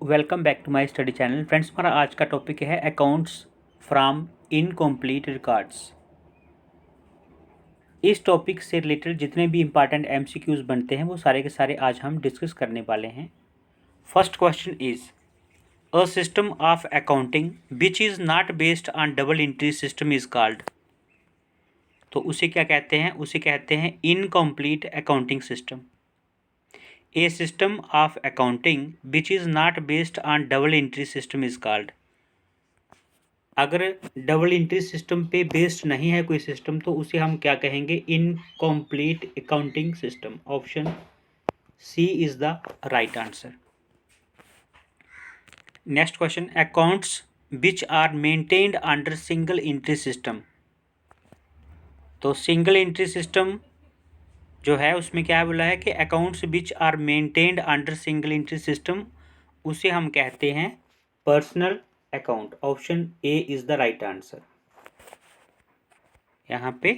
Welcome back to my study channel. Friends, हमारा आज का टॉपिक है अकाउंट्स फ्रॉम इनकम्प्लीट रिकॉर्ड्स। इस टॉपिक से रिलेटेड जितने भी इंपॉर्टेंट एमसीक्यूज बनते हैं वो सारे के सारे आज हम डिस्कस करने वाले हैं। First question is a system of accounting which is not based on double entry system is called. तो उसे क्या कहते हैं? उसे कहते हैं incomplete accounting system. A system of accounting which is not based on double entry system is called। अगर double entry system पे बेस्ड नहीं है कोई सिस्टम तो उसे हम क्या कहेंगे? Incomplete accounting system. Option C is the right answer. Next question, accounts which are maintained under single entry system. तो सिंगल एंट्री सिस्टम जो है उसमें क्या बोला है कि accounts which are maintained under single entry system, उसे हम कहते हैं personal account. Option A is the right answer. यहाँ पे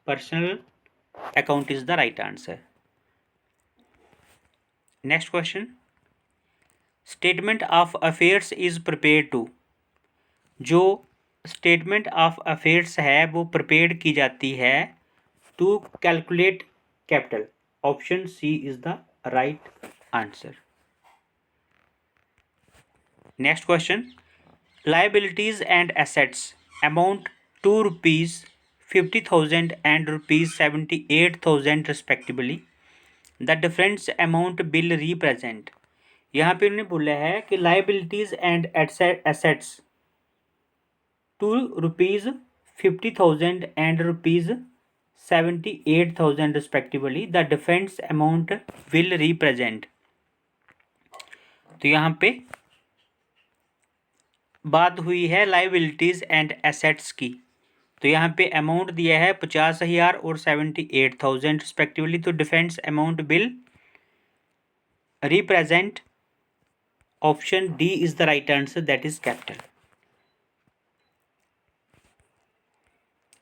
personal account is the right answer. Next question, statement of affairs is prepared to. जो स्टेटमेंट ऑफ अफेयर्स है वो prepared की जाती है to calculate capital. Option C is the right answer. Next question, liabilities and assets amount to ₹50,000 and ₹78,000 respectively. The difference amount will represent. यहाँ पे उन्होंने बोला है कि liabilities and assets to ₹50,000 and ₹78,000 respectively, the difference amount will represent. तो यहाँ पे बात हुई है लायबिलिटीज एंड एसेट्स की। तो यहाँ पे अमाउंट दिया है 50,000 और 78,000 रिस्पेक्टिवली। तो difference amount will represent. Option D is the right answer, that is capital.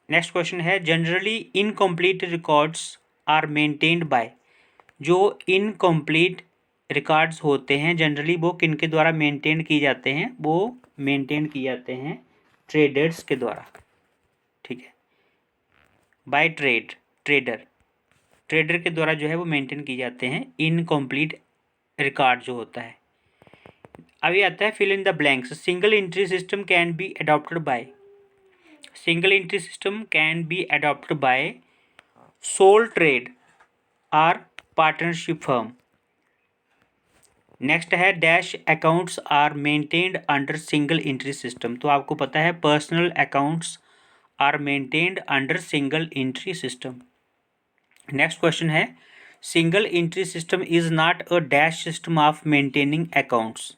Next question है, generally incomplete records are maintained by. जो इनकम्प्लीट रिकॉर्ड्स होते हैं जनरली वो किनके द्वारा मेंटेन किए जाते हैं? वो मेंटेन किए जाते हैं ट्रेडर्स के द्वारा। ठीक है, बाय ट्रेडर के द्वारा जो है वो मेंटेन किए जाते हैं इनकम्प्लीट रिकॉर्ड जो होता है। अभी आता है fill in the blanks. Single entry system can be adopted by. Single entry system can be adopted by sole trade और पार्टनरशिप फर्म। नेक्स्ट है dash accounts are maintained under single entry system. तो आपको पता है personal accounts are maintained under single entry system. Next question है, single entry system is not a dash system of maintaining accounts.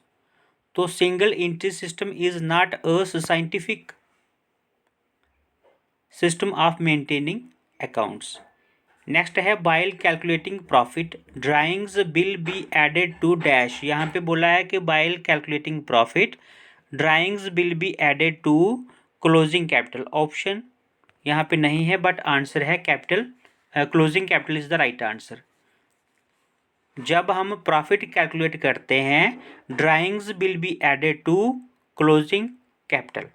तो single entry system is not a scientific system of maintaining accounts. Next है while calculating profit drawings will be added to dash. यहाँ पे बोला है कि while calculating profit drawings will be added to closing capital. Option यहाँ पे नहीं है बट आंसर है capital. Closing capital is the right answer. जब हम प्रॉफिट कैलकुलेट करते हैं drawings will be added to closing capital.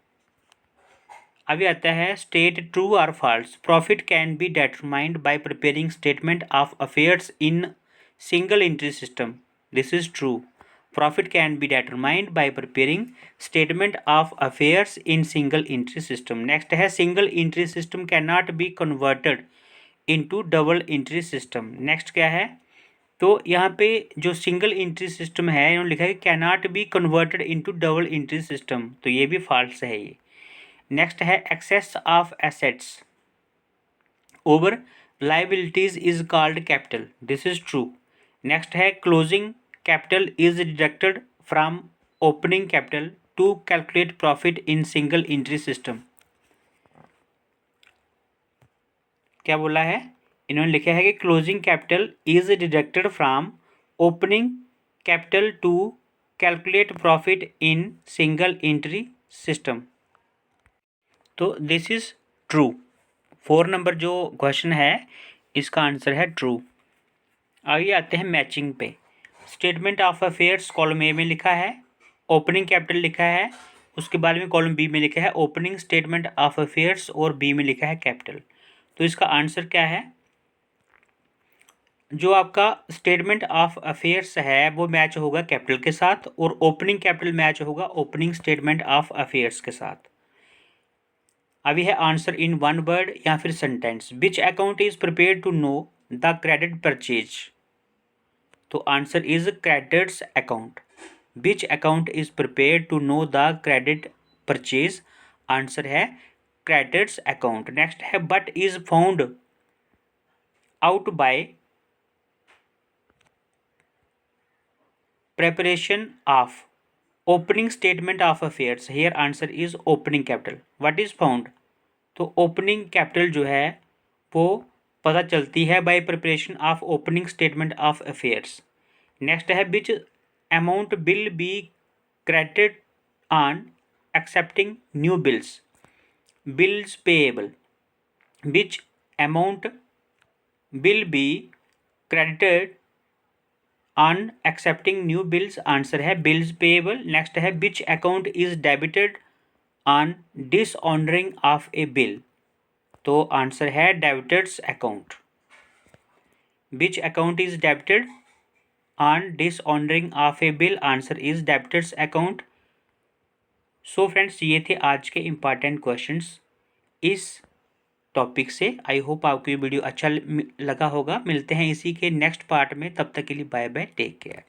अभी आता है स्टेट ट्रू और false. Profit can be determined by preparing statement of affairs in single entry system. This is true. Profit can be determined by preparing statement of affairs in single entry system. Next है single entry system can not be converted into double entry system. Next क्या है? तो यहाँ पे जो single entry system है इन्होंने लिखा है कि can not be converted into double entry system. तो ये भी फॉल्स है ये। नेक्स्ट है excess of assets over liabilities is called capital. This is true. Next है closing capital is deducted from opening capital to calculate profit in single entry system. क्या बोला है? इन्होंने लिखा है कि closing capital is deducted from opening capital to calculate profit in single entry system. तो this is true. 4 number जो question है इसका आंसर है ट्रू। आगे आते हैं मैचिंग पे। Statement of affairs column A में लिखा है ओपनिंग कैपिटल लिखा है, उसके बाद में कॉलम बी में लिखा है ओपनिंग स्टेटमेंट ऑफ अफेयर्स और बी में लिखा है कैपिटल। तो इसका आंसर क्या है? जो आपका स्टेटमेंट ऑफ अफेयर्स है वो मैच होगा कैपिटल के साथ और ओपनिंग कैपिटल मैच होगा ओपनिंग स्टेटमेंट ऑफ अफेयर्स के साथ। अभी है आंसर इन वन वर्ड या फिर sentence. Which account is prepare to know the credit purchase? तो answer is credits account. Which account is prepare to know the credit purchase? Answer है credits account. Next है but is found out by preparation of opening statement of affairs. Here answer is opening capital. What is found? तो opening capital जो है वो पता चलती है by preparation of opening statement of affairs. Next है which amount will be credited on accepting new bills? Bills payable. Which amount will be credited on accepting new bills? Answer है bills payable. Next है which account is debited on dishonouring of a bill? तो answer है debtors account. Which account is debited on dishonouring of a bill? Answer is debtors account. So friends, ये थे आज के important questions इस topic से। I hope आपको ये वीडियो अच्छा लगा होगा। मिलते हैं इसी के नेक्स्ट पार्ट में, तब तक के लिए बाय बाय, टेक केयर।